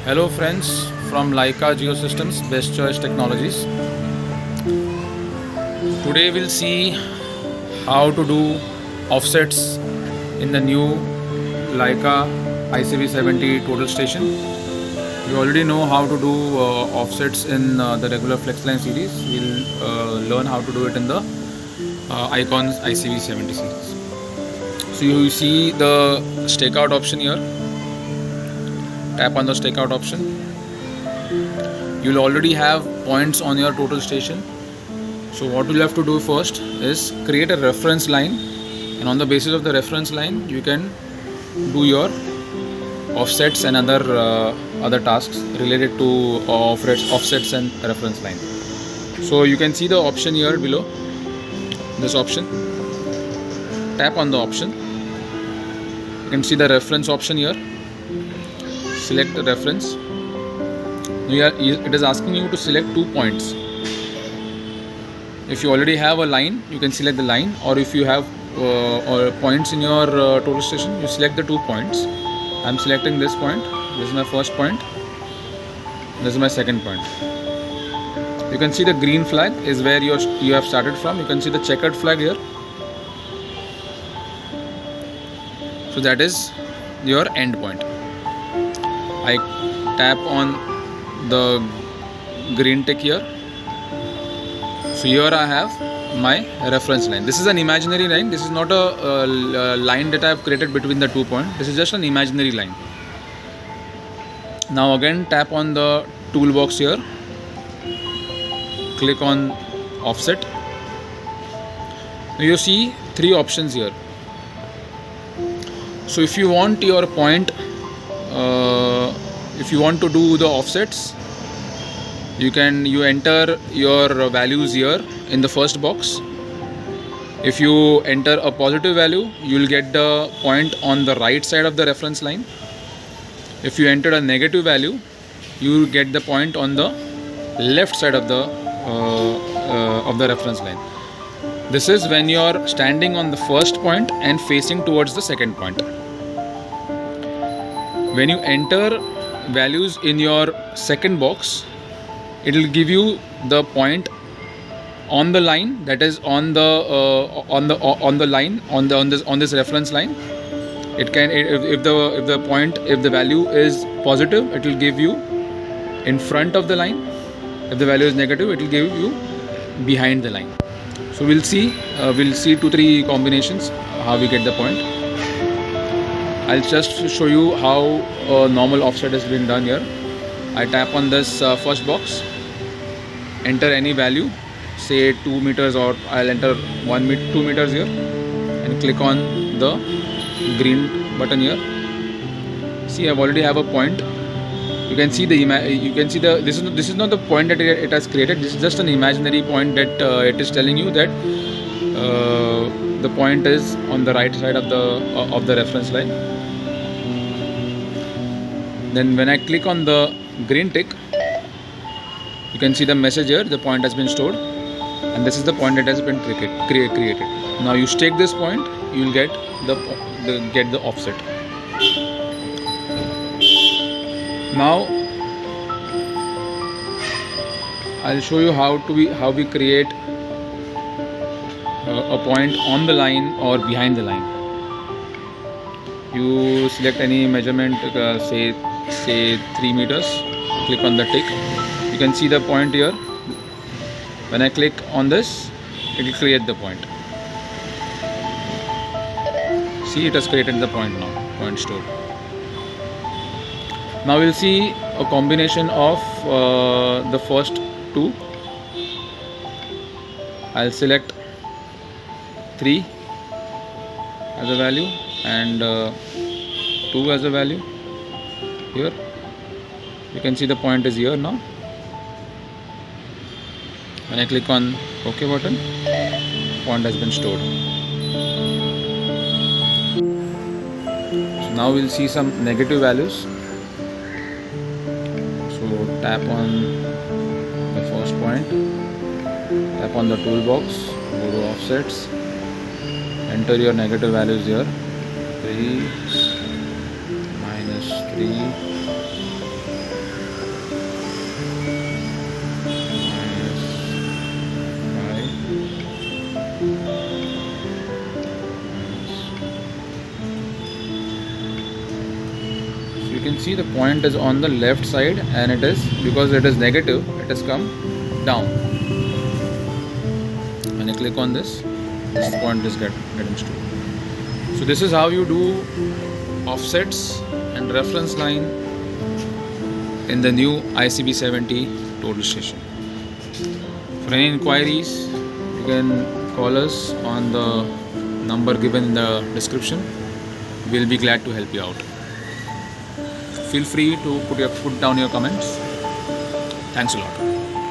Hello friends from Leica Geosystems Best Choice Technologies. Today we'll see how to do offsets in the new Leica ICV70 total station. You already know how to do offsets in the regular FlexLine series. We'll learn how to do it in the Icons ICV70 series. So you see the stakeout option here. Tap on the stakeout option. You'll already have points on your total station. So what you'll have to do first is create a reference line, and on the basis of the reference line you can do your offsets and other tasks related to offsets and reference line. So you can see the option here below, this option. Tap on the option. You can see the reference option here. Select the reference. It is asking you to select 2 points. If you already have a line, you can select the line, or if you have points in your total station, you select the 2 points. I'm selecting this point. This is my first point. This is my second point. You can see the green flag is where you have started from. You can see the checkered flag here. So that is your end point. I tap on the green tick here. So here I have my reference line. This is an imaginary line. This is not a line that I have created between the 2 points. This is just an imaginary line. Now again tap on the toolbox here. Click on offset. Now you see 3 options here. So if you want your point, if you want to do the offsets, you enter your values here in the first box. If you enter a positive value, you will get the point on the right side of the reference line. If you enter a negative value, you will get the point on the left side of the reference line. This is when you are standing on the first point and facing towards the second point. When you enter values in your second box, it will give you the point on the line, that is on this reference line. It can, if the value is positive, it will give you in front of the line. If the value is negative, it will give you behind the line. So we'll see 2-3 combinations how we get the point. I'll just show you how a normal offset has been done here. I tap on this first box, enter any value, say 2 meters, or I'll enter 2 meters here, and click on the green button here. See, I already have a point. You can see this is not the point that it has created. This is just an imaginary point that it is telling you that the point is on the right side of the reference line. Then when I click on the green tick, you can see the message here, the point has been stored, and this is the point that has been created. Now you stake this point, you will get the offset. Now I'll show you how we create a point on the line or behind the line. You select any measurement, say 3 meters, click on the tick. You can see the point here. When I click on this, it will create the point. See, it has created the point now, point stored. Now we'll see a combination of the first 2. I'll select 3 as a value and 2 as a value here. You can see the point is here now. When I click on OK button, point has been stored. So now we'll see some negative values. So tap on the first point, tap on the toolbox, go to offsets, enter your negative values here. 3 minus 3 you can see the point is on the left side, and it is, because it is negative, it has come down. When I click on this point is getting stored. So this is how you do offsets and reference line in the new ICB 70 total station. For any inquiries, you can call us on the number given in the description. We'll be glad to help you out. Feel free to put down your comments. Thanks a lot.